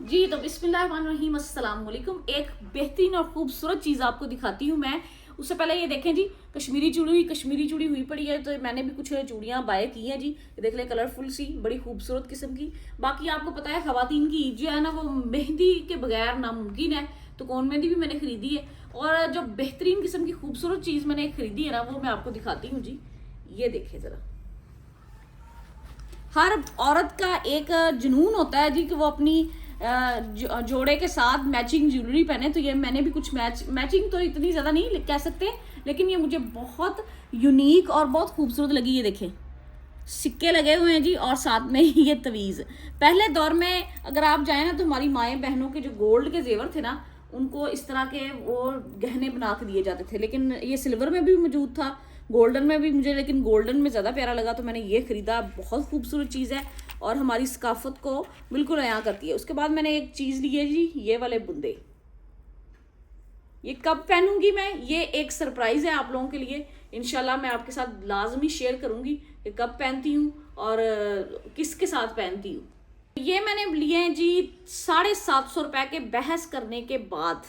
जी तो बिस्मिल्लाहिर्रहमानिर्रहीम अस्सलाम वालेकुम। एक बेहतरीन और खूबसूरत चीज़ आपको दिखाती हूँ मैं। उससे पहले ये देखें जी, कश्मीरी चूड़ी हुई पड़ी है, तो मैंने भी कुछ चूड़ियाँ बाय की हैं जी। ये देख लें, कलरफुल सी, बड़ी खूबसूरत किस्म की। बाकी आपको पता है ख़वातीन की ईद जो है ना, वो मेहंदी के बगैर नामुमकिन है। तो कौन मेहंदी भी मैंने खरीदी है, और जो बेहतरीन किस्म की खूबसूरत चीज़ मैंने खरीदी है ना, वो मैं आपको दिखाती हूँ जी। ये देखें ज़रा। हर औरत का एक जुनून होता है जी कि वो अपनी जोड़े के साथ मैचिंग ज्वेलरी पहने। तो ये मैंने भी कुछ मैचिंग तो इतनी ज़्यादा नहीं कह सकते, लेकिन ये मुझे बहुत यूनिक और बहुत खूबसूरत लगी। ये देखें, सिक्के लगे हुए हैं जी, और साथ में ये तवीज़। पहले दौर में अगर आप जाए ना, तो हमारी माएँ बहनों के जो गोल्ड के जेवर थे ना, उनको इस तरह के वो गहने बना के दिए जाते थे। लेकिन ये सिल्वर में भी मौजूद था, गोल्डन में भी मुझे, लेकिन गोल्डन में ज़्यादा प्यारा लगा, तो मैंने ये ख़रीदा। बहुत खूबसूरत चीज़ है और हमारी सकाफत को बिल्कुल अयां करती है। उसके बाद मैंने एक चीज़ ली है जी, ये वाले बुंदे। ये कब पहनूंगी मैं, ये एक सरप्राइज़ है आप लोगों के लिए। इंशाल्लाह मैं आपके साथ लाजमी शेयर करूंगी कि कब पहनती हूँ और किसके साथ पहनती हूँ। ये मैंने लिए हैं जी 750 रुपए के, बहस करने के बाद।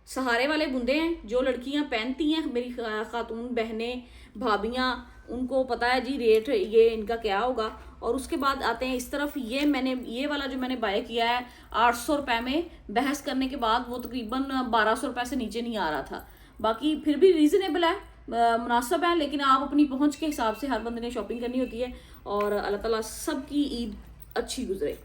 सहारे वाले बुंदे हैं, जो लड़कियां पहनती हैं, मेरी खातून बहनें भाभियां, उनको पता है जी रेट ये इनका क्या होगा। और उसके बाद आते हैं इस तरफ। ये वाला जो मैंने बाय किया है 800 रुपये में, बहस करने के बाद वो तकरीबन 1200 रुपये से नीचे नहीं आ रहा था। बाकी फिर भी रीज़नेबल है, मुनासिब है, लेकिन आप अपनी पहुंच के हिसाब से हर बंदे ने शॉपिंग करनी होती है। और अल्लाह ताला सबकी ईद अच्छी गुजरे।